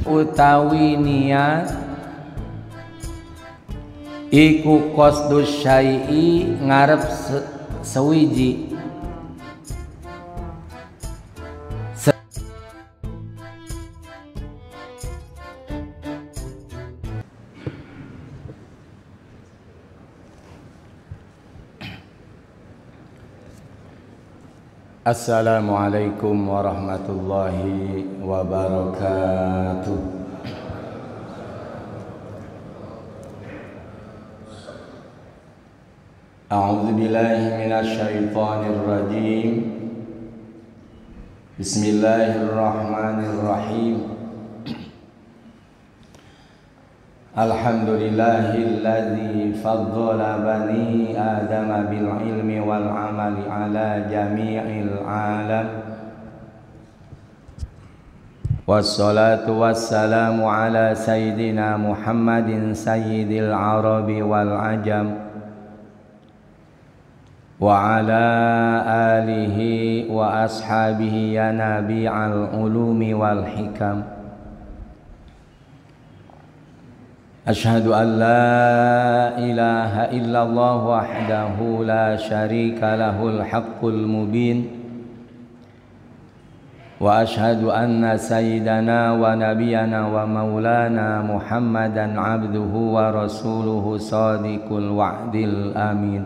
utawi niat iku qasdus syai'i ngarep sewiji. Assalamualaikum warahmatullahi wabarakatuh. A'udzu billahi minasy syaithanir rajim. Bismillahirrahmanirrahim. Alhamdulillahilladzi faddala bani Adama bil ilmi wal amali ala jami'il alam. Wassalatu wassalamu ala sayyidina Muhammadin sayyidil arabi wal ajam wa ala alihi wa ashabihi ya nabi'al ulumi wal hikam. Asyhadu an la ilaha illallah wahdahu la syarika lahul haqqul mubin. Wa asyhadu anna sayyidana wa nabiyana wa maulana Muhammadan abduhu wa rasuluhu sadiqul wa'dil amin.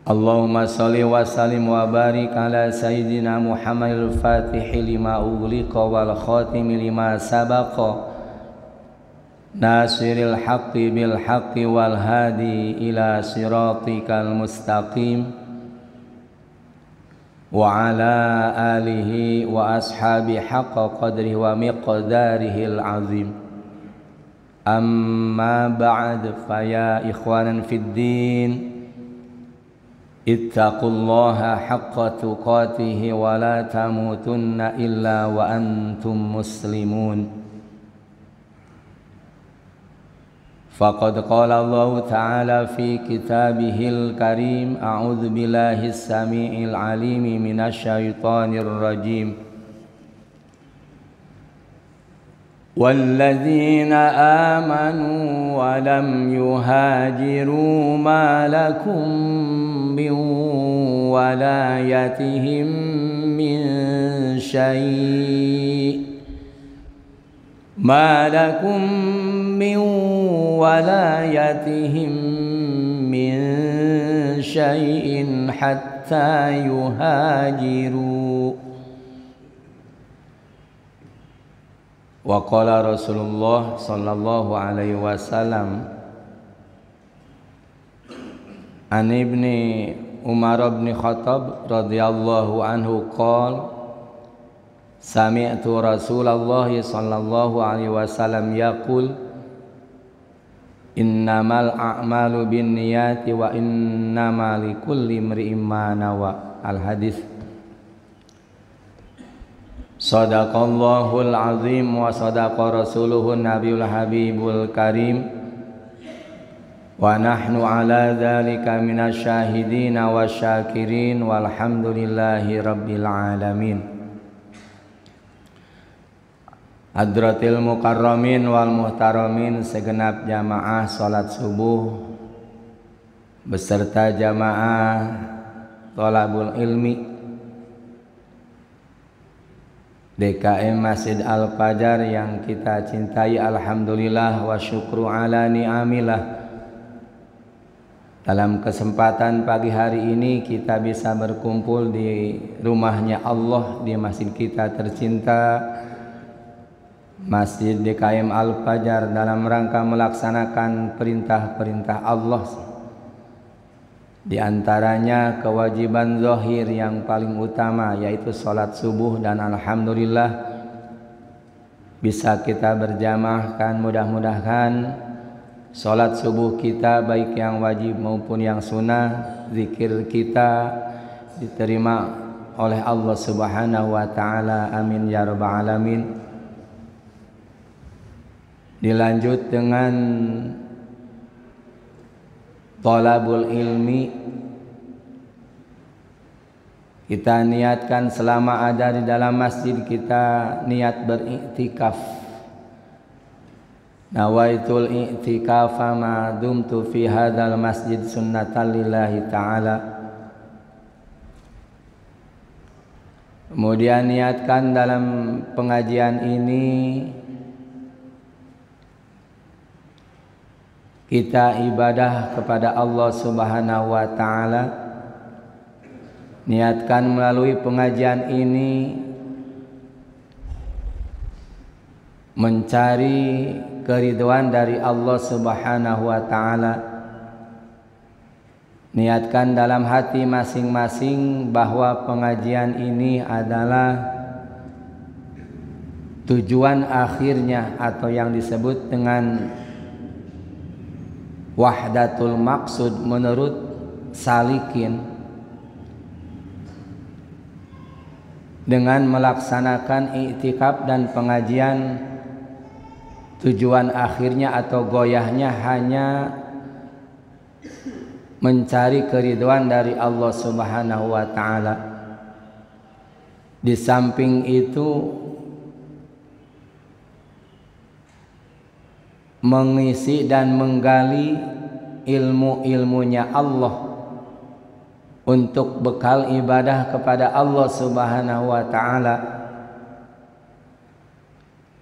Allahumma salli wa sallim wa barik ala sayyidina Muhammadil fatihi lima ughliqa wal khatimi lima sabaqa nasiril haqqi bil haqqi wal hadi ila siratikal mustaqim wa ala alihi wa ashabi haqqa qadrihi wa miqdarihil azim. Amma ba'd, faya ikhwanan fid din, ittaqullaha haqqa tuqatihi wa la tamutunna illa wa antum muslimun. Faqad qala Allah Ta'ala fi kitabihil karim, a'udzu billahis sami'il alim minasy syaithanir rajim. Walladzina amanu wa lam yuhajiru ma lakum min walayatihim min syai' ma lakum min walayatihim min syai'in hatta yuhajiru. Wa qala Rasulullah sallallahu alaihi wasallam an ibni Umar bin Khattab radhiyallahu anhu qala sami'tu Rasulullah sallallahu alaihi wasallam yaqul innamal a'malu binniyati wa innamal likulli imri'in ma nawa. Al hadis. Sadaqallahul azim wa sadaqa rasuluhun nabiyul habibul karim wa nahnu ala dzalika minasy syahidina wasyakirin walhamdulillahi rabbil alamin. Hadratil mukarramin wal muhtaramin, segenap jamaah salat subuh beserta jamaah thalabul ilmi DKM Masjid Al-Fajar yang kita cintai, alhamdulillah wa syukru ala ni'amillah. Dalam kesempatan pagi hari ini kita bisa berkumpul di rumahnya Allah, di masjid kita tercinta, Masjid DKM Al-Fajar, dalam rangka melaksanakan perintah-perintah Allah. Di antaranya kewajiban zahir yang paling utama yaitu sholat subuh, dan alhamdulillah bisa kita berjamaahkan. Mudah-mudahan sholat subuh kita baik yang wajib maupun yang sunnah, zikir kita diterima oleh Allah Subhanahu wa taala. Amin ya rabbal alamin. Dilanjut dengan thalabul ilmi, Kita niatkan selama ada di dalam masjid kita niat beriktikaf. Nawaitul i'tikafa ma dumtu fi hadzal masjid sunnatan lillahi ta'ala. Kemudian niatkan dalam pengajian ini kita ibadah kepada Allah Subhanahu wa taala. Niatkan melalui pengajian ini mencari keridhaan dari Allah Subhanahu wa taala. Niatkan dalam hati masing-masing bahwa pengajian ini adalah tujuan akhirnya atau yang disebut dengan wahdatul maksud menurut salikin, dengan melaksanakan i'tikaf dan pengajian tujuan akhirnya atau goyahnya hanya mencari keridhaan dari Allah Subhanahu wa taala. Di samping itu mengisi dan menggali ilmu-ilmunya Allah untuk bekal ibadah kepada Allah Subhanahu wa taala.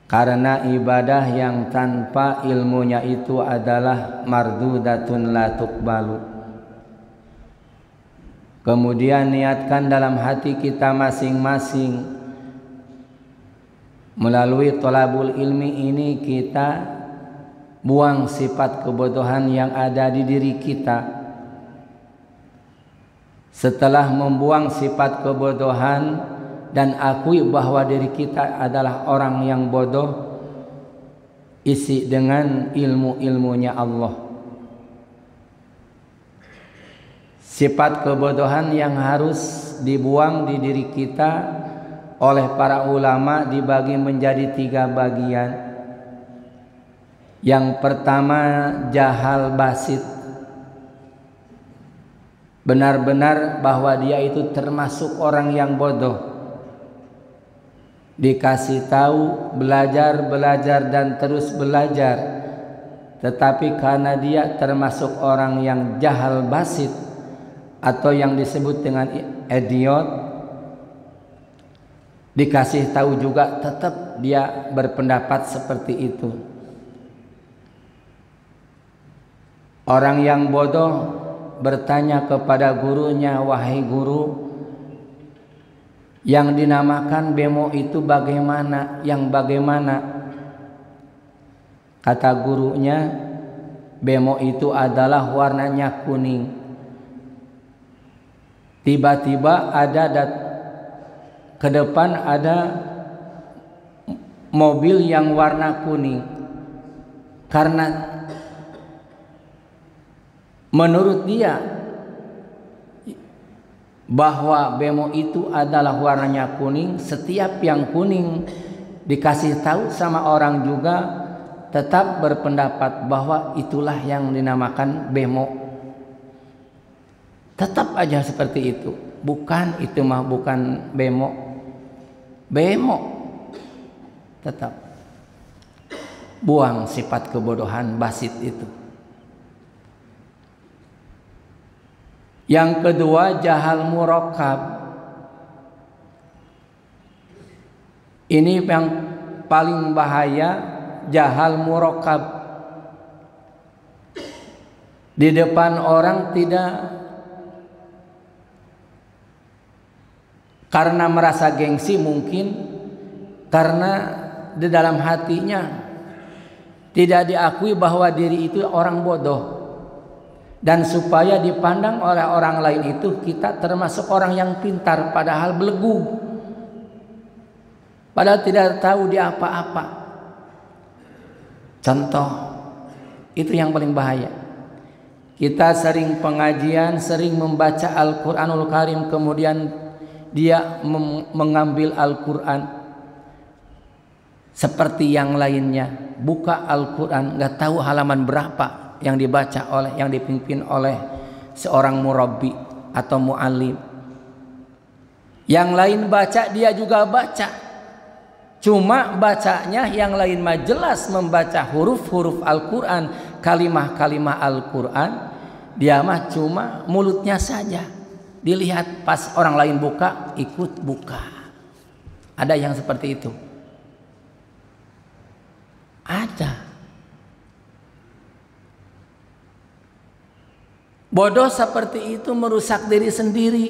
Karena ibadah yang tanpa ilmunya itu adalah mardudatun la tuqbalu. Kemudian niatkan dalam hati kita masing-masing melalui thalabul ilmi ini kita buang sifat kebodohan yang ada di diri kita. Setelah membuang sifat kebodohan dan akui bahwa diri kita adalah orang yang bodoh, isi dengan ilmu-ilmunya Allah. Sifat kebodohan yang harus dibuang di diri kita oleh para ulama dibagi menjadi 3 bagian. Yang pertama, jahal basit. Benar-benar bahwa dia itu termasuk orang yang bodoh. Dikasih tahu, belajar dan terus belajar. Tetapi karena dia termasuk orang yang jahal basit atau yang disebut dengan idiot, dikasih tahu juga tetap dia berpendapat seperti itu. Orang yang bodoh bertanya kepada gurunya, wahai guru, yang dinamakan bemo itu bagaimana? Yang bagaimana? Kata gurunya, bemo itu adalah warnanya kuning. Tiba-tiba ada ke depan ada mobil yang warna kuning. Karena menurut dia bahwa bemo itu adalah warnanya kuning, setiap yang kuning dikasih tahu sama orang juga tetap berpendapat bahwa itulah yang dinamakan bemo. Tetap aja seperti itu. Bukan, itu mah bukan bemo. Bemo. Tetap. Buang sifat kebodohan basit itu. Yang kedua, jahal murakkab. Ini yang paling bahaya, jahal murakkab. Di depan orang tidak, karena merasa gengsi mungkin, karena di dalam hatinya tidak diakui bahwa diri itu orang bodoh. Dan supaya dipandang oleh orang lain itu kita termasuk orang yang pintar, padahal belegu, padahal tidak tahu dia apa-apa. Contoh, itu yang paling bahaya. Kita sering pengajian, sering membaca Al-Quranul Karim, kemudian dia mengambil Al-Quran seperti yang lainnya, buka Al-Quran nggak tahu halaman berapa yang dibaca oleh, yang dipimpin oleh seorang murabbi atau muallim. Yang lain baca dia juga baca. Cuma bacanya yang lain mah jelas membaca huruf-huruf Al-Quran, kalimah-kalimah Al-Quran. Dia mah cuma mulutnya saja. Dilihat pas orang lain buka, ikut buka. Ada yang seperti itu. Ada. Bodoh seperti itu merusak diri sendiri.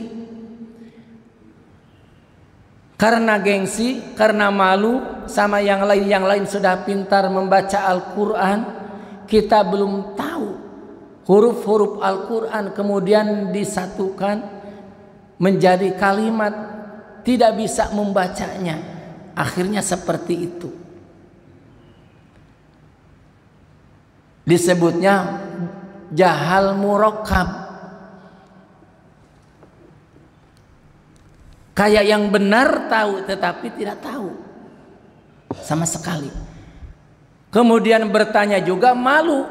Karena gengsi, karena malu sama yang lain sudah pintar membaca Al-Quran, kita belum tahu huruf-huruf Al-Quran kemudian disatukan menjadi kalimat, tidak bisa membacanya. Akhirnya seperti itu. Disebutnya jahal murakkab. Kayak yang benar tahu tetapi tidak tahu sama sekali. Kemudian bertanya juga malu.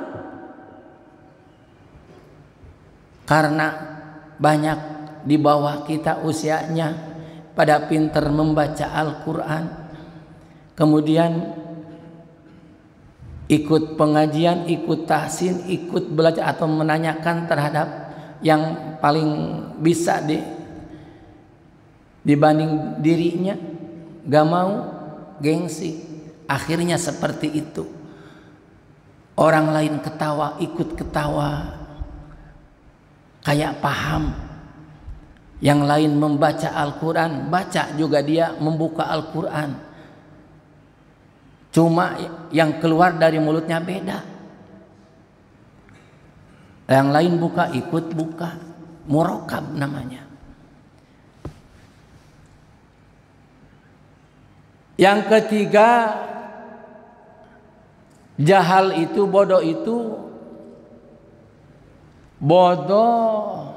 Karena banyak di bawah kita usianya pada pintar membaca Al-Quran. Kemudian ikut pengajian, ikut tahsin, ikut belajar atau menanyakan terhadap yang paling bisa dibanding dirinya, gak mau, gengsi. Akhirnya seperti itu. Orang lain ketawa, ikut ketawa, kayak paham. Yang lain membaca Al-Quran, baca juga dia membuka Al-Quran. Cuma yang keluar dari mulutnya beda. Yang lain buka, ikut buka. Murakkab namanya. Yang ketiga, jahal itu, bodoh itu, bodoh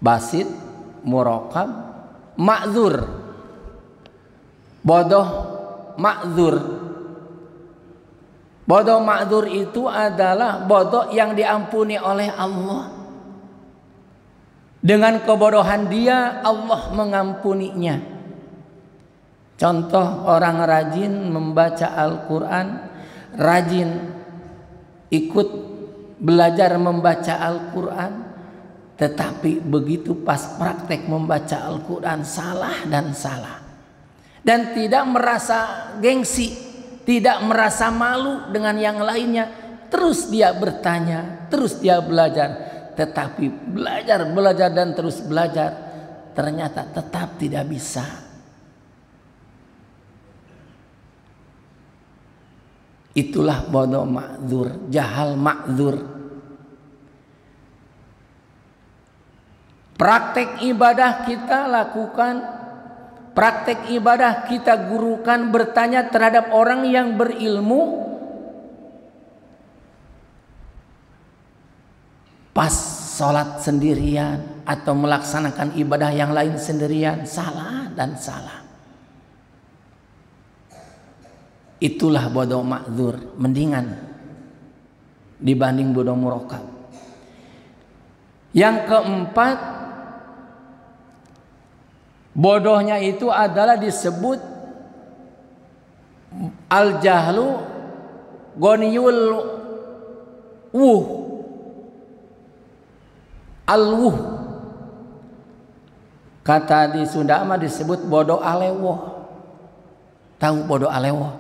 basit, murakkab, ma'dzur. Bodoh ma'dzur. Bodoh ma'dzur itu adalah bodoh yang diampuni oleh Allah. Dengan kebodohan dia, Allah mengampuninya. Contoh orang rajin membaca Al-Quran, rajin ikut belajar membaca Al-Quran, tetapi begitu pas praktek membaca Al-Quran salah dan salah. Dan tidak merasa gengsi, tidak merasa malu dengan yang lainnya. Terus dia bertanya, terus dia belajar. Tetapi belajar dan terus belajar, ternyata tetap tidak bisa. Itulah bodoh ma'dzur, jahal ma'dzur. Praktek ibadah kita lakukan, praktek ibadah kita gurukan, bertanya terhadap orang yang berilmu. Pas sholat sendirian atau melaksanakan ibadah yang lain sendirian, salah dan salah. Itulah bodoh ma'dzur, mendingan dibanding bodoh murakkab. Yang keempat, bodohnya itu adalah disebut al-jahlu ghaniyul wuh. Al-wuh, kata di Sunda mah disebut bodoh alewoh. Tahu bodoh alewoh?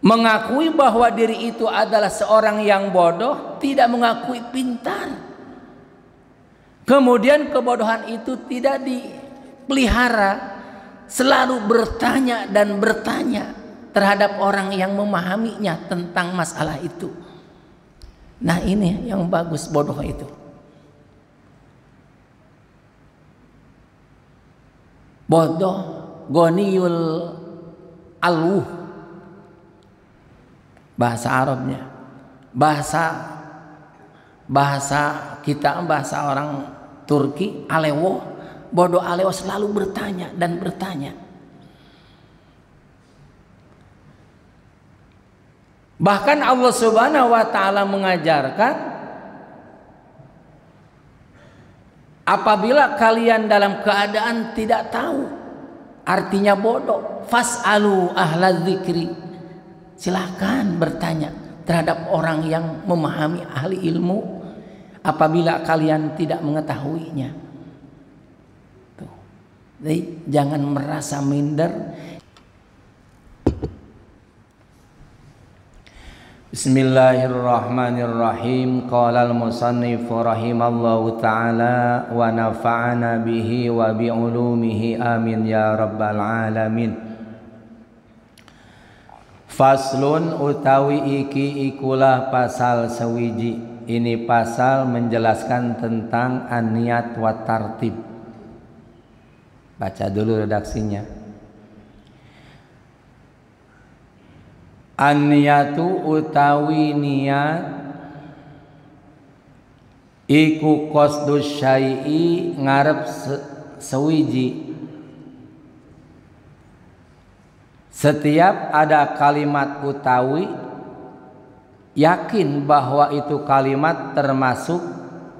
Mengakui bahwa diri itu adalah seorang yang bodoh, tidak mengakui pintar. Kemudian kebodohan itu tidak dipelihara, selalu bertanya dan bertanya terhadap orang yang memahaminya tentang masalah itu. Nah ini yang bagus bodoh itu. Bodoh ghaniyul alwuh, bahasa Arabnya. Bahasa kita, bahasa orang Turki, alewo. Bodoh alewo selalu bertanya dan bertanya. Bahkan Allah Subhanahu wa taala mengajarkan apabila kalian dalam keadaan tidak tahu, artinya bodoh, fas'alu ahla dzikri, silakan bertanya terhadap orang yang memahami, ahli ilmu, apabila kalian tidak mengetahuinya. Tuh. Jadi jangan merasa minder. Bismillahirrahmanirrahim. Qala al-musannif rahimallahu ta'ala wa nafa'ana bihi wa bi ulumihi amin ya rabbal alamin. Faslun utawi iki ikulah pasal sewiji. Ini pasal menjelaskan tentang an-niyat wa tartib. Baca dulu redaksinya. An-niyatu utawi niat iku qasdus syai'i ngarep sewiji. Setiap ada kalimat utawi, yakin bahwa itu kalimat termasuk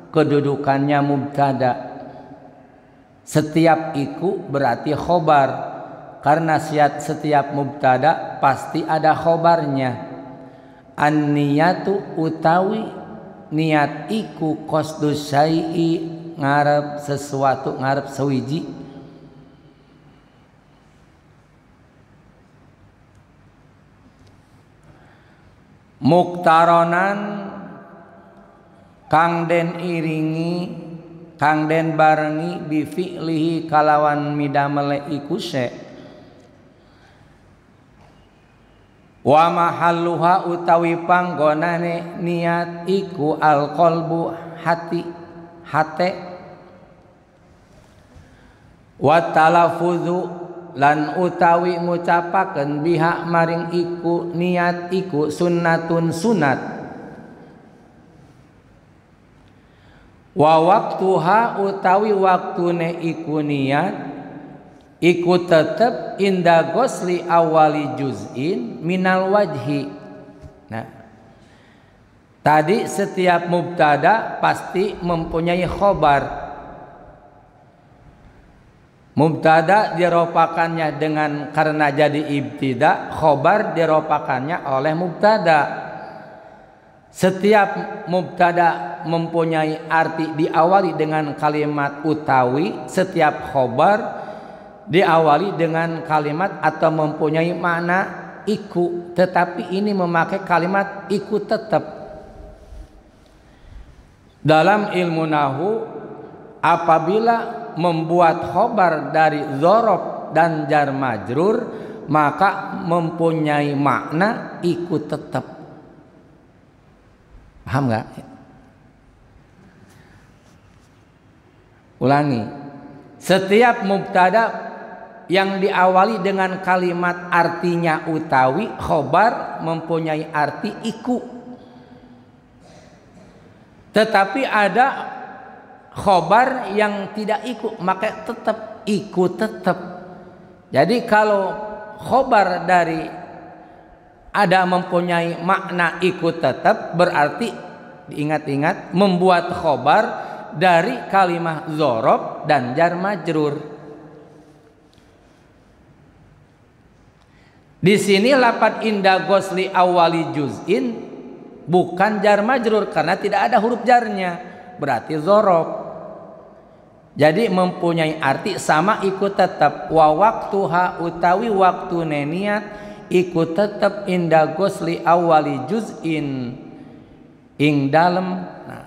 kedudukannya mubtada. Setiap iku berarti khobar, karena setiap mubtada pasti ada khobarnya. An-niyatu utawi niat iku qasdus syai'i ngarep sesuatu, ngarep sewiji. Muktaronan kang den iringi, kang den barengi bi fi'lihi kalawan midamele iku se. Wa mahalluha utawi panggonane niat iku al-qalbu hati, hate. Wa talaffuzu lan utawi ngucapaken biha maring iku niat iku sunnatun sunat. Wa waqtuha utawi waktune iku niat iku tetep inda gosli awali juz'in minal wajhi. Nah, tadi setiap mubtada pasti mempunyai khobar. Mubtada diropakannya dengan karena jadi ibtida, khobar diropakannya oleh mubtada. Setiap mubtada mempunyai arti diawali dengan kalimat utawi, setiap khobar diawali dengan kalimat atau mempunyai makna iku, tetapi ini memakai kalimat iku tetap. Dalam ilmu nahu, apabila membuat khobar dari dzaraf dan jar majrur, maka mempunyai makna iku tetap. Paham nggak? Ulangi. Setiap mubtada yang diawali dengan kalimat artinya utawi, khobar mempunyai arti iku. Tetapi ada khobar yang tidak iku, maka tetap iku tetap. Jadi kalau khobar dari ada mempunyai makna iku tetap, berarti diingat-ingat membuat khobar dari kalimat dzaraf dan jar majrur. Di sini lafadz inda gosli awali juz'in bukan jar majrur karena tidak ada huruf jarnya, berarti dzaraf. Jadi mempunyai arti sama iku tetap. Wa waqtuha utawi waktune niat iku tetap inda gosli awali juz'in ing dalem. Nah,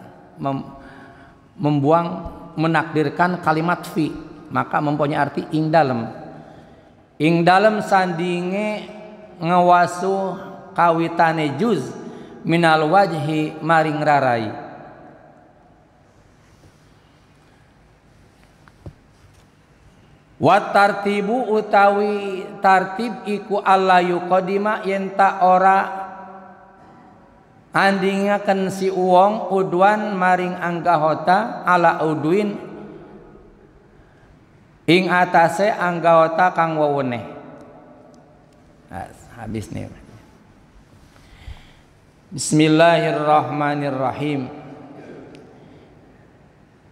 membuang, menakdirkan kalimat fi, maka mempunyai arti ing dalem. Ing dalem sandinge ngawasu kawitane juz minal wajhi maring rarai. Wa tartibu utawi tartib iku alla yuqadima yen ta ora andingaken si wong udwan maring anggahota ala udwin ing atase anggota kang weweneh. Nah, habis nih. Bismillahirrahmanirrahim.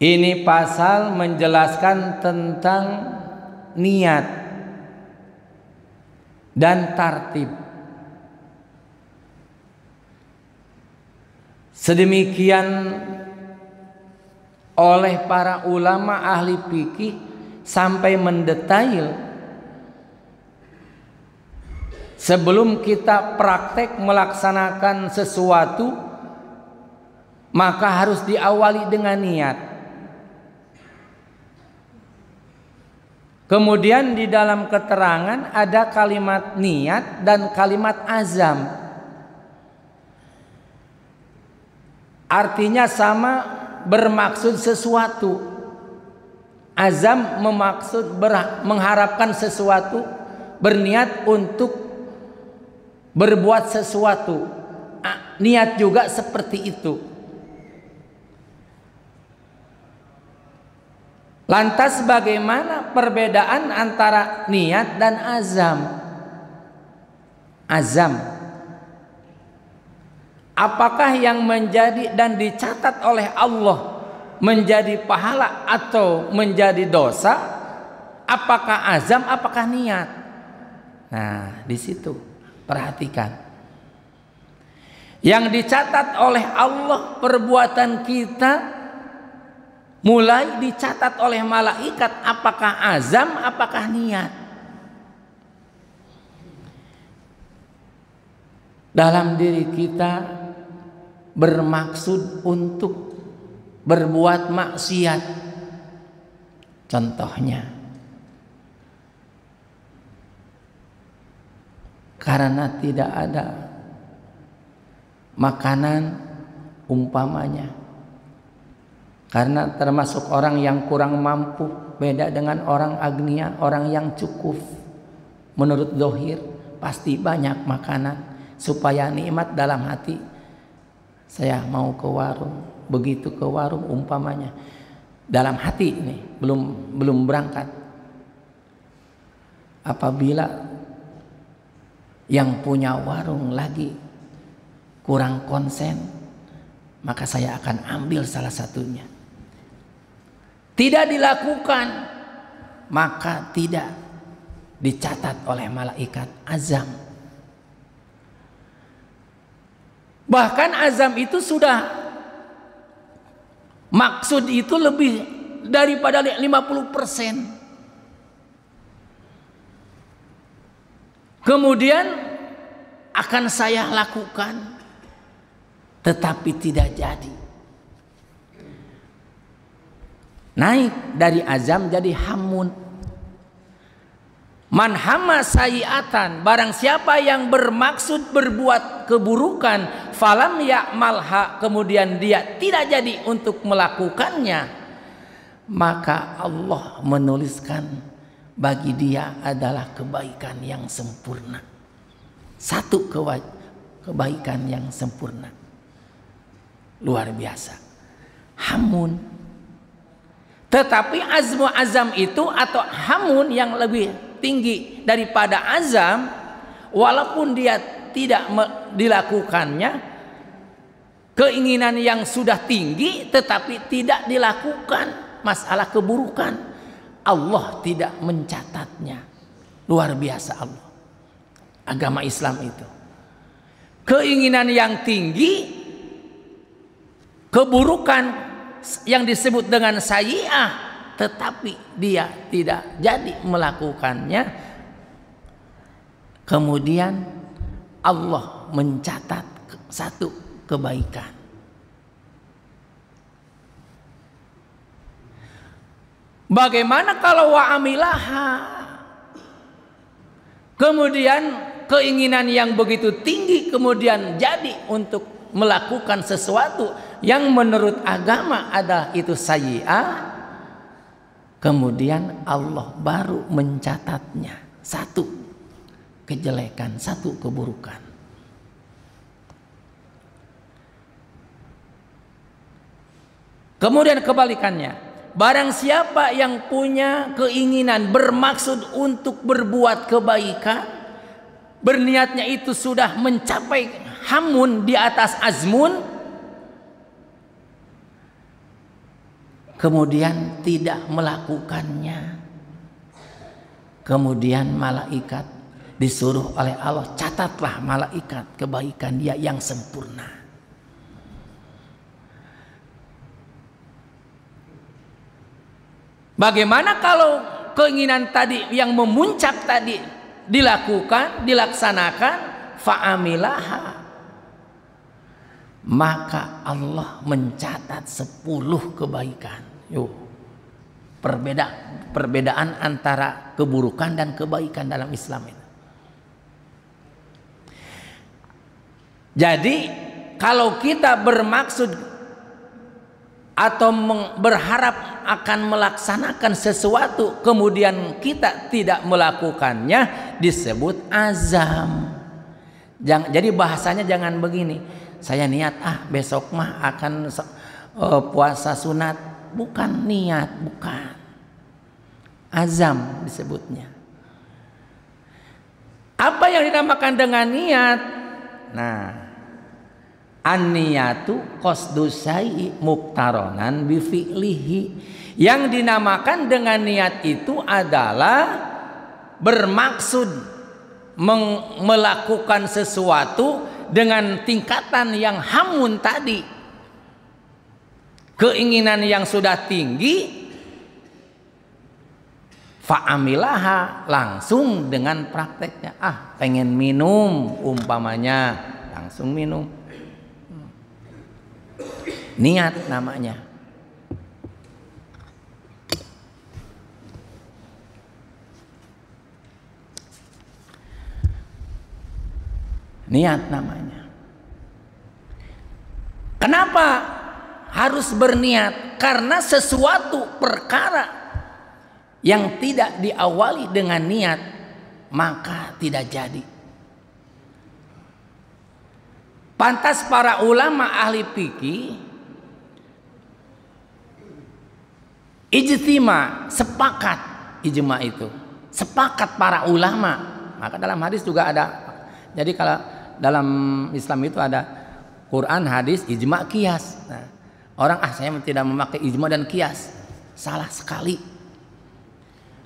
Ini pasal menjelaskan tentang niat dan tartib. Sedemikian oleh para ulama ahli fikih sampai mendetail. Sebelum kita praktek melaksanakan sesuatu, maka harus diawali dengan niat. Kemudian di dalam keterangan ada kalimat niat dan kalimat azam. Artinya sama, bermaksud sesuatu. Azam mengharapkan sesuatu, berniat untuk berbuat sesuatu. Niat juga seperti itu. Lantas bagaimana perbedaan antara niat dan azam? Azam, apakah yang menjadi dan dicatat oleh Allah menjadi pahala atau menjadi dosa? Apakah azam, apakah niat? Nah, di situ perhatikan. Yang dicatat oleh Allah perbuatan kita mulai dicatat oleh malaikat, apakah azam, apakah niat. Dalam diri kita bermaksud untuk berbuat maksiat. Contohnya, karena tidak ada makanan umpamanya, karena termasuk orang yang kurang mampu, beda dengan orang agnia, orang yang cukup. Menurut zahir pasti banyak makanan supaya nikmat dalam hati. Saya mau ke warung, begitu ke warung umpamanya, dalam hati ini belum berangkat. Apabila yang punya warung lagi kurang konsen, maka saya akan ambil salah satunya. Tidak dilakukan, maka tidak dicatat oleh malaikat azam. Bahkan azam itu sudah, maksud itu lebih daripada 50%. Kemudian akan saya lakukan, tetapi tidak jadi. Naik dari azam jadi hamun. Man hamma sayiatan, barang siapa yang bermaksud berbuat keburukan, falam ya'malha, kemudian dia tidak jadi untuk melakukannya, maka Allah menuliskan bagi dia adalah kebaikan yang sempurna. Satu kebaikan yang sempurna. Luar biasa. Hamun. Tetapi azam itu atau hamun yang lebih tinggi daripada azam, walaupun dia tidak dilakukannya, keinginan yang sudah tinggi tetapi tidak dilakukan, masalah keburukan, Allah tidak mencatatnya. Luar biasa Allah. Agama Islam itu. Keinginan yang tinggi, keburukan yang disebut dengan sayyi'ah, tetapi dia tidak jadi melakukannya, kemudian Allah mencatat satu kebaikan. Bagaimana kalau wa'amilaha, kemudian keinginan yang begitu tinggi kemudian jadi untuk melakukan sesuatu yang menurut agama adalah itu sayyi'ah, kemudian Allah baru mencatatnya satu kejelekan, satu keburukan. Kemudian kebalikannya, barang siapa yang punya keinginan bermaksud untuk berbuat kebaikan, berniatnya itu sudah mencapai hamun di atas azmun, kemudian tidak melakukannya. Kemudian malaikat disuruh oleh Allah, catatlah malaikat kebaikan dia yang sempurna. Bagaimana kalau keinginan tadi yang memuncak tadi dilakukan, dilaksanakan, fa'amilaha, maka Allah mencatat 10 kebaikan. Perbedaan antara keburukan dan kebaikan dalam Islam itu. Jadi kalau kita bermaksud atau berharap akan melaksanakan sesuatu kemudian kita tidak melakukannya, disebut azam. Jadi bahasanya jangan begini, saya niat besok mah akan puasa sunat, bukan niat, bukan. Azam disebutnya. Apa yang dinamakan dengan niat? Nah, an-niyatu qasdus syai'i muqtaronan bi fi'lihi. Yang dinamakan dengan niat itu adalah bermaksud melakukan sesuatu dengan tingkatan yang hamun tadi. Keinginan yang sudah tinggi, fa'amilaha, langsung dengan prakteknya. Pengen minum umpamanya, langsung minum. Niat namanya. Niat namanya. Kenapa harus berniat? Karena sesuatu perkara yang tidak diawali dengan niat maka tidak jadi. Pantas para ulama ahli fikih ijtima, sepakat, ijma itu sepakat para ulama. Maka dalam hadis juga ada. Jadi kalau dalam Islam itu ada Quran, hadis, ijma, qiyas. Nah, orang saya tidak memakai ijma dan qiyas, salah sekali.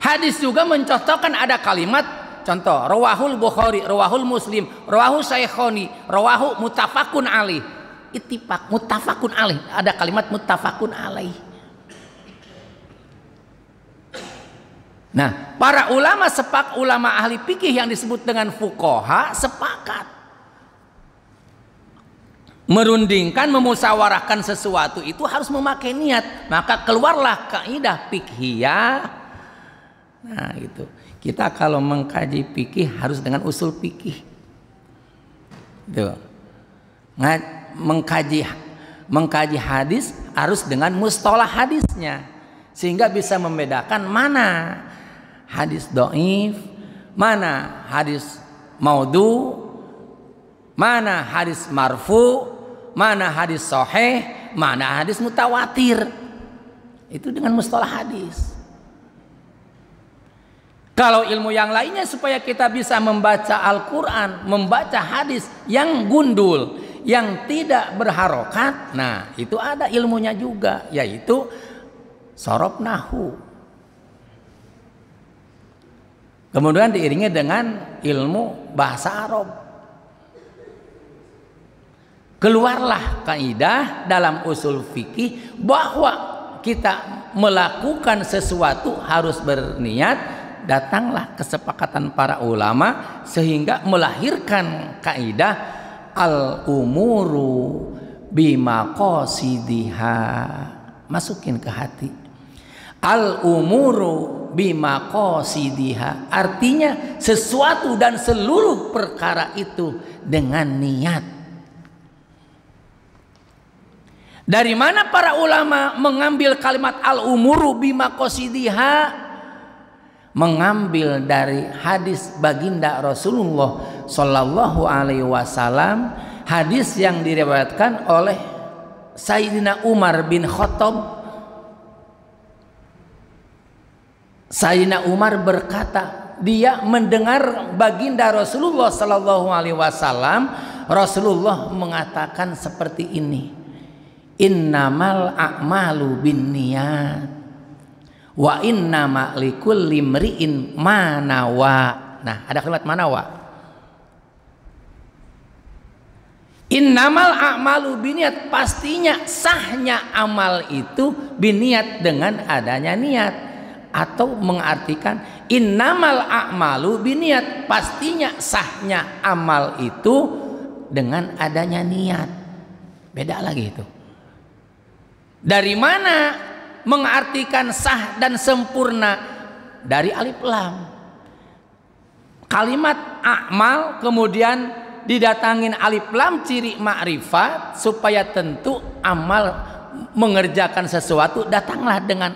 Hadis juga mencontohkan, ada kalimat contoh, rawahul Bukhari, rawahul Muslim, rawahu Syekhoni, rawahu muttafaqun alaih. Ittifaq, muttafaqun alaih, ada kalimat muttafaqun alaih. Nah, para ulama ulama ahli fikih yang disebut dengan fuqaha sepakat merundingkan, memusyawarahkan sesuatu itu harus memakai niat. Maka keluarlah kaidah fikhiyah. Nah, itu. Kita kalau mengkaji fikih harus dengan usul fikih. Itu. Mengkaji hadis harus dengan mustalah hadisnya, sehingga bisa membedakan mana hadis dhaif, mana hadis maudhu, mana hadis marfu, mana hadis sahih, mana hadis mutawatir. Itu dengan mustalah hadis. Kalau ilmu yang lainnya supaya kita bisa membaca Al-Quran, membaca hadis yang gundul, yang tidak berharokat, nah itu ada ilmunya juga, yaitu sorob nahu. Kemudian diiringi dengan ilmu bahasa Arab. Keluarlah kaidah dalam usul fikih bahwa kita melakukan sesuatu harus berniat. Datanglah kesepakatan para ulama sehingga melahirkan kaidah al-umuru bimaqasidiha. Masukin ke hati. Al-umuru bimaqasidiha, artinya sesuatu dan seluruh perkara itu dengan niat. Dari mana para ulama mengambil kalimat al-umuru bimaqasidiha? Mengambil dari hadis baginda Rasulullah Sallallahu Alaihi Wasallam, hadis yang diriwayatkan oleh Sayyidina Umar bin Khattab. Sayyidina Umar berkata, dia mendengar baginda Rasulullah Sallallahu Alaihi Wasallam, Rasulullah mengatakan seperti ini, Innamal a'malu binniyat wa innama likulli imri'in ma nawa. Nah, ada kalimat manawa. Innamal a'malu binniyat, pastinya sahnya amal itu biniat dengan adanya niat, atau mengartikan innamal a'malu binniyat, pastinya sahnya amal itu dengan adanya niat. Beda lagi itu. Dari mana mengartikan sah dan sempurna? Dari alif lam. Kalimat a'mal kemudian didatangin alif lam ciri ma'rifat, supaya tentu amal mengerjakan sesuatu datanglah dengan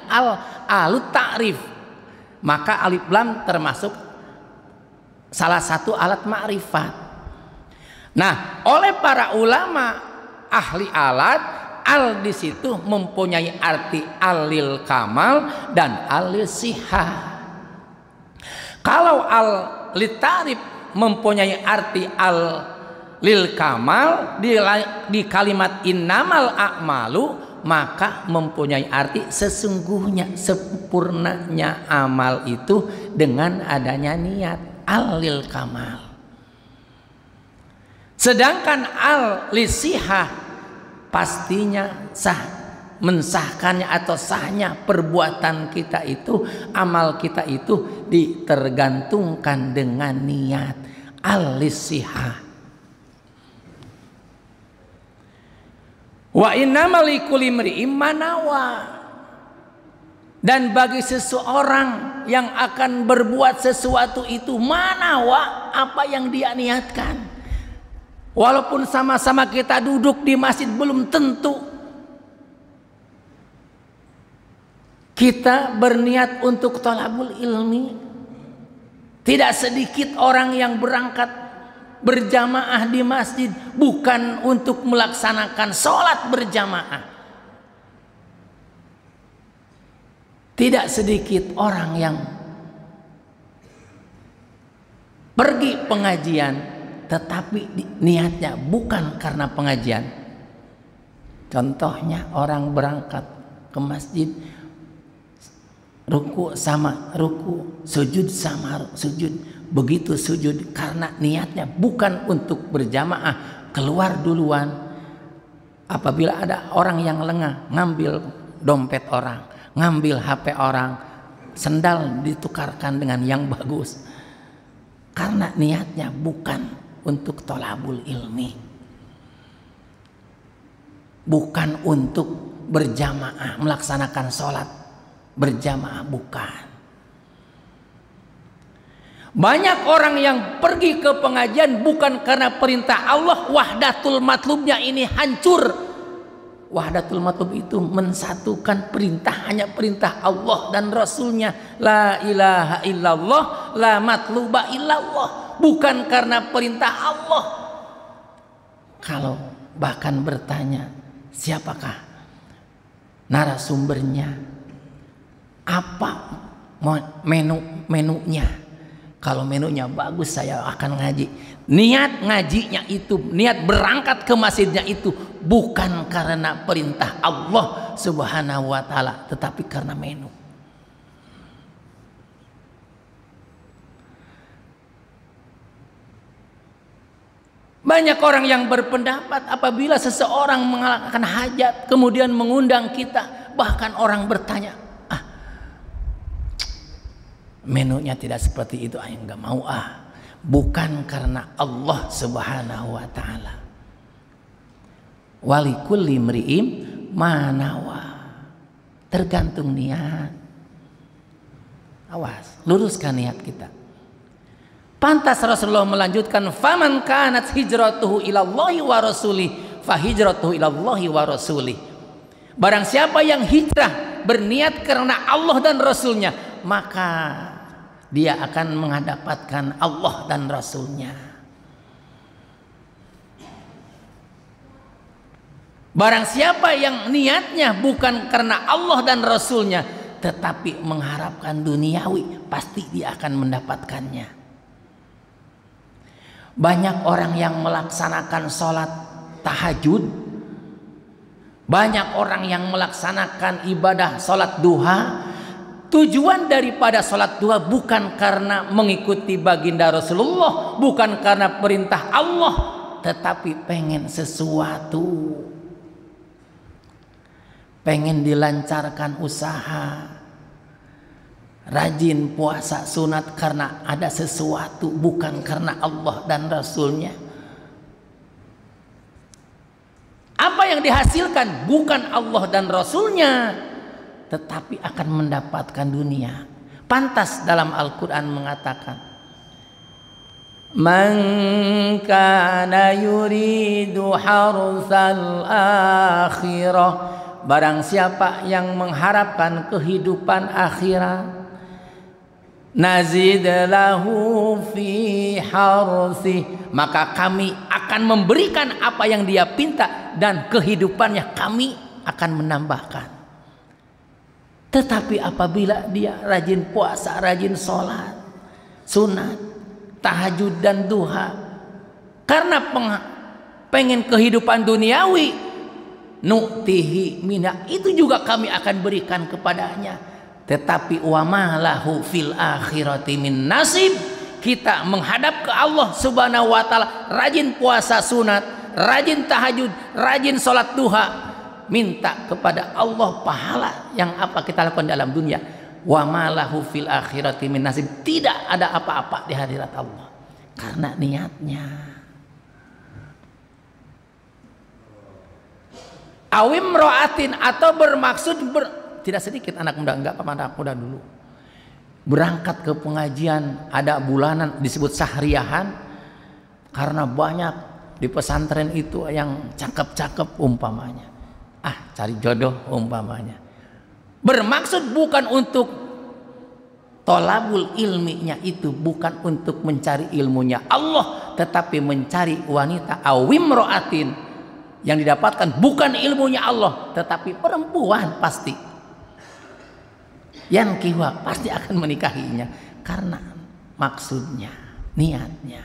alut ta'rif. Maka alif lam termasuk salah satu alat ma'rifat. Nah, oleh para ulama ahli alat, al di situ mempunyai arti alil kamal dan alil sihah. Kalau al litarif mempunyai arti al lil kamal di kalimat innamal a'malu, maka mempunyai arti sesungguhnya, sempurnanya amal itu dengan adanya niat, al lil kamal. Sedangkan al lisihah pastinya sah, mensahkannya atau sahnya perbuatan kita itu, amal kita itu ditergantungkan dengan niat, al-lisihah. Wa innamal likulli imri'in ma nawa, dan bagi seseorang yang akan berbuat sesuatu itu manawa, apa yang dia niatkan. Walaupun sama-sama kita duduk di masjid, belum tentu kita berniat untuk thalabul ilmi. Tidak sedikit orang yang berangkat berjamaah di masjid bukan untuk melaksanakan sholat berjamaah. Tidak sedikit orang yang pergi pengajian tetapi niatnya bukan karena pengajian. Contohnya orang berangkat ke masjid, ruku sama ruku, sujud sama sujud. Begitu sujud karena niatnya bukan untuk berjamaah, keluar duluan. Apabila ada orang yang lengah, ngambil dompet orang, ngambil HP orang, sendal ditukarkan dengan yang bagus. Karena niatnya bukan untuk thalabul ilmi, bukan untuk berjamaah, melaksanakan sholat berjamaah, bukan. Banyak orang yang pergi ke pengajian bukan karena perintah Allah, wahdatul matlubnya ini hancur. Wahdatul matlub itu mensatukan perintah, hanya perintah Allah dan Rasulnya. La ilaha illallah, la matluba illallah. Bukan karena perintah Allah. Kalau bahkan bertanya, siapakah narasumbernya? Apa menunya? Kalau menunya bagus, saya akan ngaji. Niat ngajinya itu, niat berangkat ke masjidnya itu bukan karena perintah Allah Subhanahu wa ta'ala, tetapi karena menu. Banyak orang yang berpendapat apabila seseorang mengalahkan hajat kemudian mengundang kita, bahkan orang bertanya, menunya tidak seperti itu, enggak mau bukan karena Allah Subhanahu wa ta'ala. Walikulli imri'in ma nawa, tergantung niat. Awas, luruskan niat kita. Pantas Rasulullah melanjutkan, faman kanat hijratuhu ilallahi wa rasulih fa hijratuhu ilallahi wa rasulih. Barang siapa yang hijrah berniat karena Allah dan Rasulnya, maka dia akan mendapatkan Allah dan Rasulnya. Barang siapa yang niatnya bukan karena Allah dan Rasulnya, tetapi mengharapkan duniawi, pasti dia akan mendapatkannya. Banyak orang yang melaksanakan sholat tahajud Banyak orang yang melaksanakan ibadah sholat duha, tujuan daripada sholat duha bukan karena mengikuti baginda Rasulullah, bukan karena perintah Allah, tetapi pengen sesuatu, pengen dilancarkan usaha, rajin puasa sunat karena ada sesuatu, bukan karena Allah dan Rasulnya. Apa yang dihasilkan bukan Allah dan Rasulnya, tetapi akan mendapatkan dunia. Pantas dalam Al-Quran mengatakan, man kana yuridu harsal akhirah, barang siapa yang mengharapkan kehidupan akhirat, nazid lahu fi harsi, maka kami akan memberikan apa yang dia pinta dan kehidupannya kami akan menambahkan. Tetapi apabila dia rajin puasa, rajin sholat sunat, tahajud dan duha, karena pengen kehidupan duniawi, nu'tihi mina, itu juga kami akan berikan kepadanya. Tetapi wa ma lahu fil akhirati min nasib, kita menghadap ke Allah Subhanahu wa taala, rajin puasa sunat, rajin tahajud, rajin sholat duha, minta kepada Allah pahala yang apa kita lakukan dalam dunia. Wa ma lahu fil akhirati min nasib, tidak ada apa-apa di hadirat Allah karena niatnya. Awim ro'atin, atau bermaksud tidak sedikit anak muda, enggak apa anak muda dulu berangkat ke pengajian, ada bulanan disebut sahriahan, karena banyak di pesantren itu yang cakep-cakep umpamanya, cari jodoh umpamanya, bermaksud bukan untuk tolabul ilminya, itu bukan untuk mencari ilmunya Allah, tetapi mencari wanita. Awim ro'atin, yang didapatkan bukan ilmunya Allah, tetapi perempuan pasti yang kiwa pasti akan menikahinya karena maksudnya, niatnya.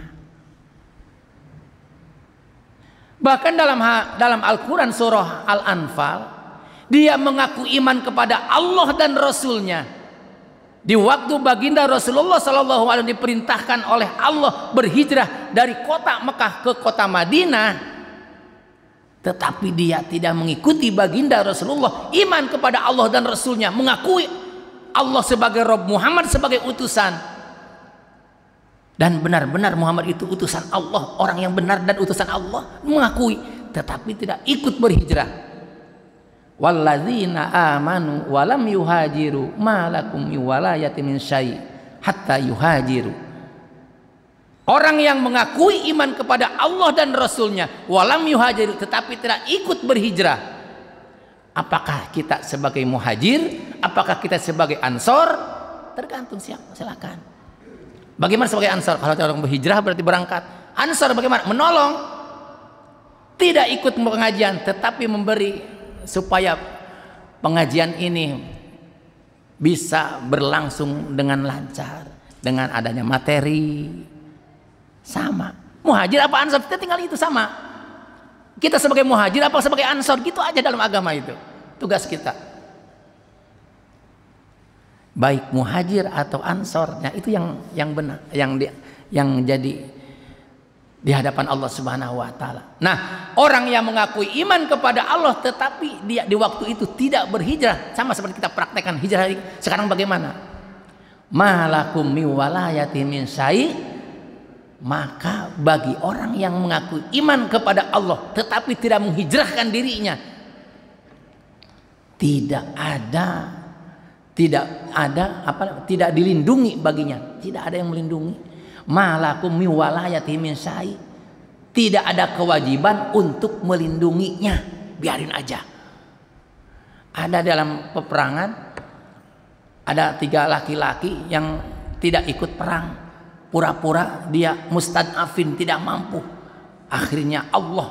Bahkan dalam Al-Quran surah Al-Anfal, dia mengaku iman kepada Allah dan Rasulnya. Di waktu baginda Rasulullah SAW diperintahkan oleh Allah berhijrah dari kota Mekah ke kota Madinah, tetapi dia tidak mengikuti baginda Rasulullah, iman kepada Allah dan Rasulnya, mengakui Allah sebagai Rabb, Muhammad sebagai utusan, dan benar-benar Muhammad itu utusan Allah, orang yang benar dan utusan Allah, mengakui, tetapi tidak ikut berhijrah. Walladzina amanu walam yuhajiru ma lakum min walayati min syai' hatta yuhajiru. Orang yang mengakui iman kepada Allah dan Rasulnya, walam yuhajiru, tetapi tidak ikut berhijrah. Apakah kita sebagai muhajir? Apakah kita sebagai ansor? Tergantung siapa, silakan. Bagaimana sebagai ansor? Kalau orang berhijrah berarti berangkat. Ansor bagaimana? Menolong. Tidak ikut pengajian, tetapi memberi supaya pengajian ini bisa berlangsung dengan lancar, dengan adanya materi. Sama. Muhajir apa ansor? Kita tinggal itu sama. Kita sebagai muhajir apa sebagai ansor, gitu aja dalam agama itu. Tugas kita. Baik muhajir atau ansornya itu yang benar, yang jadi di hadapan Allah Subhanahu wa taala. Nah, orang yang mengakui iman kepada Allah tetapi dia di waktu itu tidak berhijrah, sama seperti kita praktekkan hijrah sekarang bagaimana? Malakum mi walayati min syai', maka bagi orang yang mengaku iman kepada Allah tetapi tidak menghijrahkan dirinya, tidak dilindungi baginya, tidak ada yang melindungi. Malakum mi walayati min syai', tidak ada kewajiban untuk melindunginya, biarin aja. Ada dalam peperangan ada 3 laki-laki yang tidak ikut perang, pura-pura dia mustad'afin, tidak mampu. Akhirnya Allah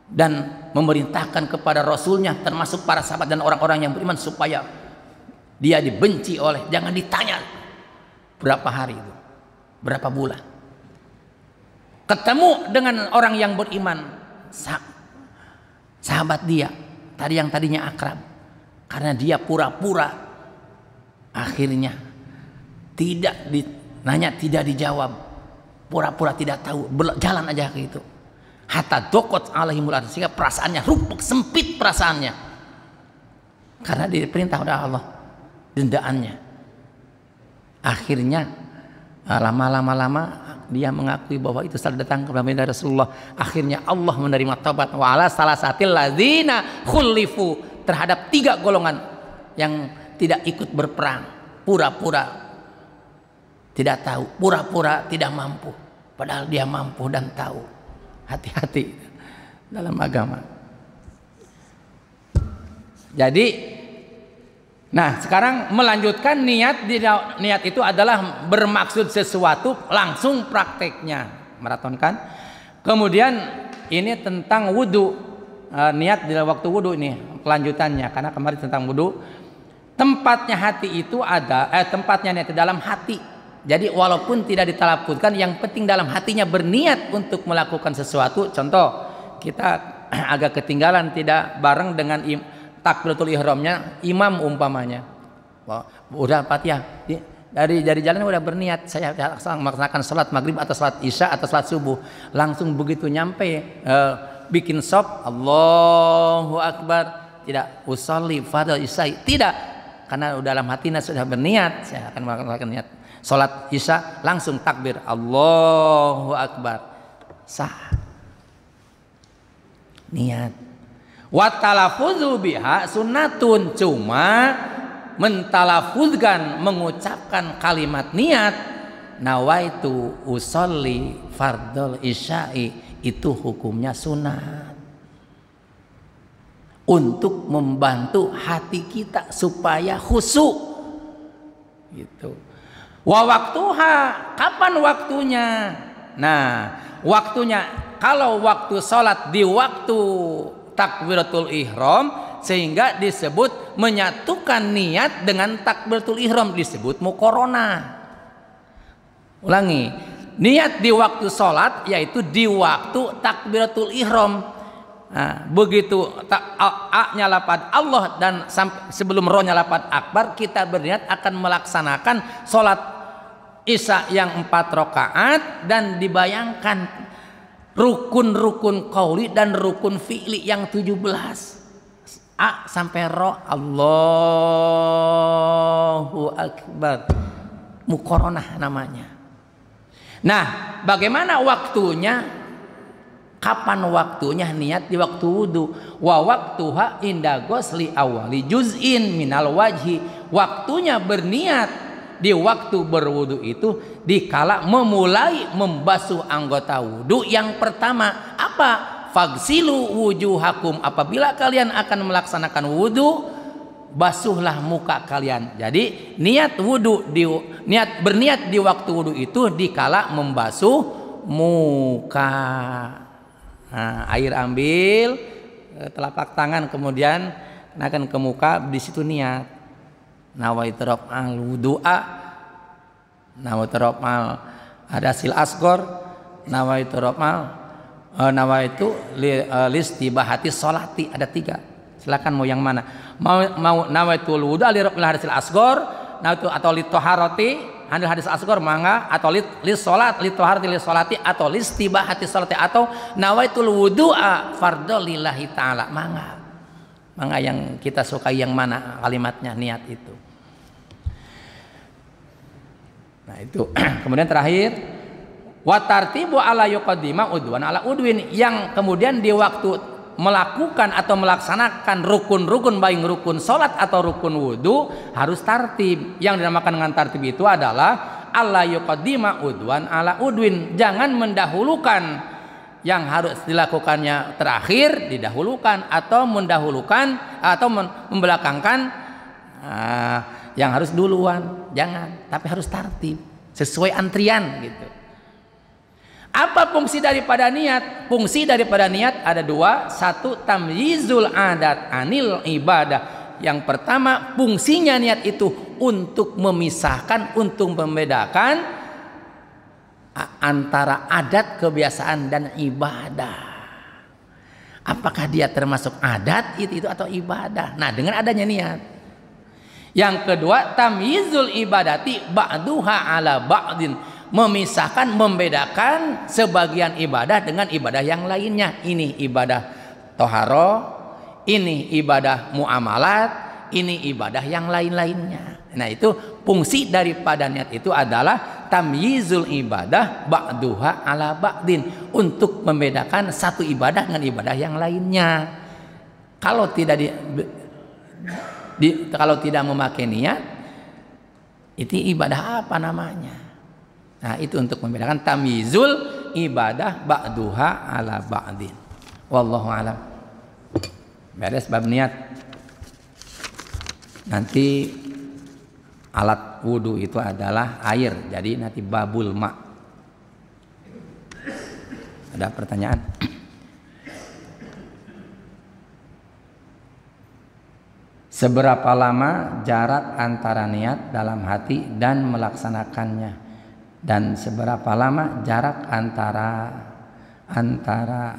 dan memerintahkan kepada Rasulnya, termasuk para sahabat dan orang-orang yang beriman, supaya dia dibenci oleh, jangan ditanya berapa hari itu, berapa bulan. Ketemu dengan orang yang beriman, sahabat dia, yang tadinya akrab, karena dia pura-pura, akhirnya tidak nanya, tidak dijawab, pura-pura tidak tahu, jalan aja ke itu. Hatta dokot alaihimul ardh, sehingga perasaannya rupuk, sempit perasaannya, karena diperintah oleh Allah dendaannya. Akhirnya lama-lama dia mengakui bahwa itu salah datang kepada Rasulullah. Akhirnya Allah menerima taubat. Wa ala salasatil ladzina khulifu, terhadap 3 golongan yang tidak ikut berperang, pura-pura tidak tahu, pura-pura tidak mampu, padahal dia mampu dan tahu. Hati-hati dalam agama. Jadi, nah sekarang melanjutkan niat. Niat itu adalah bermaksud sesuatu, langsung prakteknya, maratonkan. Kemudian ini tentang wudhu, niat di waktu wudhu ini kelanjutannya, karena kemarin tentang wudhu. Tempatnya hati itu tempatnya niat di dalam hati. Jadi walaupun tidak ditalafuzkan, yang penting dalam hatinya berniat untuk melakukan sesuatu. Contoh, kita agak ketinggalan, tidak bareng dengan takbiratul ihramnya imam umpamanya. Udah Fatihah, dari jalan udah berniat, saya melaksanakan sholat maghrib atau sholat isya atau sholat subuh. Langsung begitu nyampe bikin sop, Allahu Akbar, tidak usolli fardhu isya, tidak, karena dalam hatinya sudah berniat, saya akan melakukan niat sholat isya, langsung takbir Allahu Akbar, sah niat. Wa talaffuzu biha sunnatun, cuma mentalafuzkan, mengucapkan kalimat niat nawaitu usolli fardhul isya'i, itu hukumnya sunat, untuk membantu hati kita supaya khusyuk gitu. Wa waktuha, kapan waktunya? Nah, waktunya kalau waktu sholat di waktu takbiratul ihram, sehingga disebut menyatukan niat dengan takbiratul ihram, disebut muqaranah. Ulangi, niat di waktu sholat yaitu di waktu takbiratul ihram. Nah, begitu A-nya lapad Allah dan sebelum rohnya lapad akbar, kita berniat akan melaksanakan sholat isya yang 4 rakaat, dan dibayangkan rukun-rukun qauli dan rukun fi'li yang 17. A sampai roh, Allahu Akbar, muqaranah namanya. Nah, bagaimana waktunya? Kapan waktunya niat? Di waktu wudu. Wa waktuha inda ghusli awali juz'in minal wajhi, waktunya berniat di waktu berwudu itu dikala memulai membasuh anggota wudu yang pertama. Apa? Fagsilu wujuhakum, apabila kalian akan melaksanakan wudu, basuhlah muka kalian. Jadi niat wudu berniat di waktu wudu itu dikala membasuh muka. Nah, air ambil telapak tangan, kemudian kenakan ke muka, di situ niat nawaitu raf'al wudu'a, nawaitu raf'al hadasil asghar, nawaitu listibahati sholati, ada 3. Silakan mau yang mana? Mau nawaitul wudu'a li raf'il hadasil asghar, nawaitu atau li taharati hadis asghar, mangga, atau lis salat, li taharati li salati, atau listibahati salati, atau nawaitul wudu'a fardhu lillahi ta'ala, mangga yang kita sukai, yang mana kalimatnya, niat itu. Nah itu. Kemudian terakhir, wa tartibu ala yuqaddima udwan ala udwin, yang kemudian di waktu melakukan atau melaksanakan rukun-rukun, baik rukun sholat atau rukun wudhu, harus tartib. Yang dinamakan dengan tartib itu adalah alla yuqaddima udwan ala udwin, jangan mendahulukan yang harus dilakukannya terakhir didahulukan, atau mendahulukan atau membelakangkan yang harus duluan, jangan, tapi harus tartib sesuai antrian gitu. Apa fungsi daripada niat? Fungsi daripada niat ada 2. 1, tamyizul adat anil ibadah. Yang pertama, fungsinya niat itu untuk memisahkan, untuk membedakan antara adat, kebiasaan dan ibadah. apakah dia termasuk adat itu atau ibadah. Nah, dengan adanya niat. Yang kedua, tamyizul ibadati ba'duha ala ba'din, memisahkan, membedakan sebagian ibadah dengan ibadah yang lainnya. Ini ibadah toharo, ini ibadah muamalat, ini ibadah yang lain-lainnya. Nah, itu fungsi daripada niat itu adalah tamyizul ibadah ba'duha ala ba'din, untuk membedakan satu ibadah dengan ibadah yang lainnya. Kalau tidak memakai niat, itu ibadah apa namanya? Nah, itu untuk membedakan tamyizul ibadah ba'duha ala ba'din. Wallahu a'lam. Beres bab niat. Nanti alat wudu itu adalah air, jadi nanti babul ma. Ada pertanyaan? Seberapa lama jarak antara niat dalam hati dan melaksanakannya, dan seberapa lama jarak antara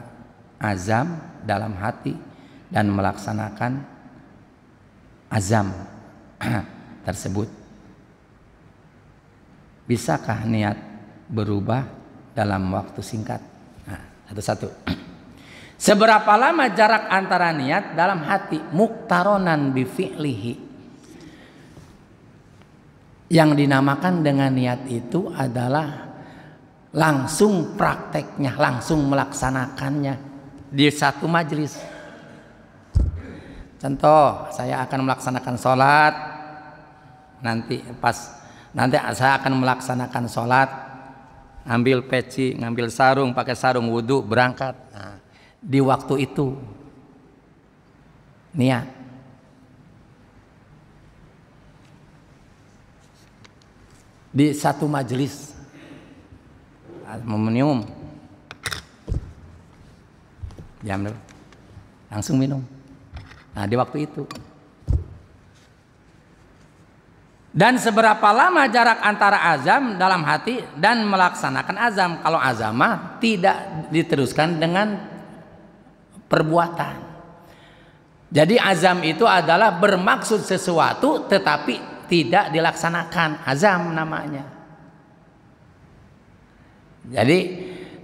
azam dalam hati dan melaksanakan azam tersebut? Bisakah niat berubah dalam waktu singkat? Nah, satu-satu. Seberapa lama jarak antara niat dalam hati? Muktaronan bi fi'lihi. Yang dinamakan dengan niat itu adalah langsung prakteknya, langsung melaksanakannya di satu majelis. Contoh, saya akan melaksanakan sholat, nanti saya akan melaksanakan sholat, ngambil peci, ngambil sarung, pakai sarung wudhu, berangkat. Nah, di waktu itu niat. Di satu majelis minum, diam dulu, langsung minum. Nah, di waktu itu. Dan seberapa lama jarak antara azam dalam hati dan melaksanakan azam? Kalau azam tidak diteruskan dengan perbuatan. Jadi azam itu adalah bermaksud sesuatu tetapi tidak dilaksanakan. Azam namanya. Jadi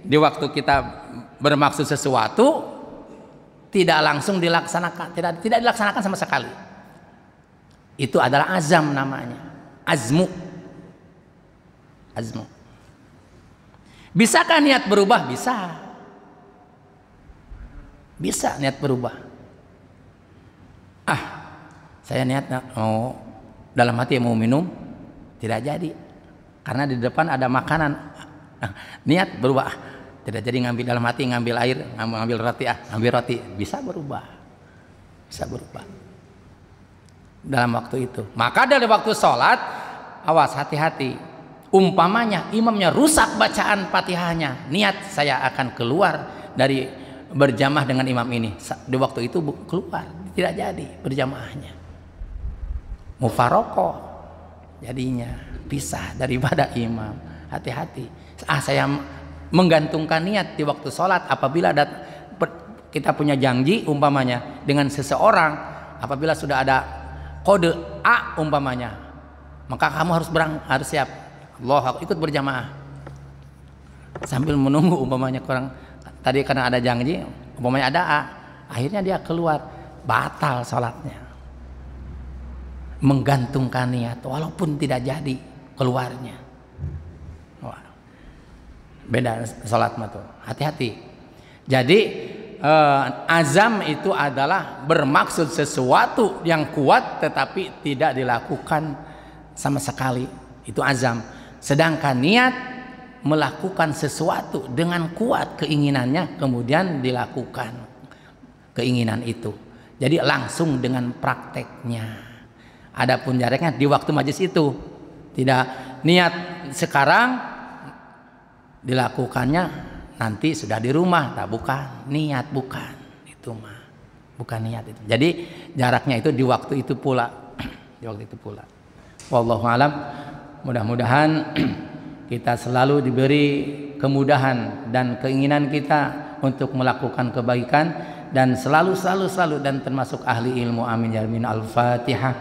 di waktu kita bermaksud sesuatu tidak langsung dilaksanakan, tidak dilaksanakan sama sekali. Itu adalah azam namanya. Azmu. Bisakah niat berubah? Bisa. Bisa niat berubah. Saya niat mau dalam hati mau minum, tidak jadi. Karena di depan ada makanan. Niat berubah. Tidak jadi ngambil dalam hati, ngambil air, ngambil roti, ngambil roti. Bisa berubah. Bisa berubah. Dalam waktu itu. Maka dari waktu sholat, awas, hati-hati. Umpamanya imamnya rusak bacaan Fatihahnya, niat saya akan keluar dari berjamaah dengan imam ini. Di waktu itu keluar, tidak jadi berjamaahnya. Mufarokoh jadinya, pisah daripada imam. Hati-hati. Saya menggantungkan niat di waktu sholat. Apabila kita punya janji umpamanya dengan seseorang, apabila sudah ada kode A umpamanya, maka kamu harus siap. Allah, ikut berjamaah sambil menunggu umpamanya kurang. Tadi karena ada janji, umpamanya ada A, akhirnya dia keluar, batal sholatnya. Menggantungkan niat walaupun tidak jadi keluarnya. Wah, beda sholat mah tuh. Hati-hati. Jadi azam itu adalah bermaksud sesuatu yang kuat tetapi tidak dilakukan sama sekali. Itu azam. Sedangkan niat melakukan sesuatu dengan kuat keinginannya, kemudian dilakukan keinginan itu. Jadi langsung dengan prakteknya. Adapun jaraknya di waktu majelis itu. Tidak niat sekarang, dilakukannya nanti sudah di rumah. Bukan niat, bukan itu mah, bukan niat itu. Jadi jaraknya itu di waktu itu pula. Di waktu itu pula. Wallahu alam. Mudah-mudahan kita selalu diberi kemudahan dan keinginan kita untuk melakukan kebaikan dan selalu dan termasuk ahli ilmu. Amin ya rabbal. Al-Fatihah.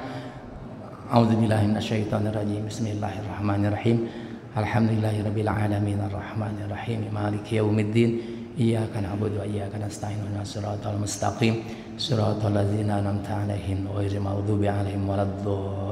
A'udzubillahi minasyaitonirrajim. Bismillahirrahmanirrahim. Alhamdulillahirabbil alamin arrahmanir rahim maliki yaumiddin. Iyyaka na'budu wa iyyaka nasta'in ihdinas siratal mustaqim siratal ladzina an'amta 'alaihim ghairil maghdubi 'alaihim waladdallin.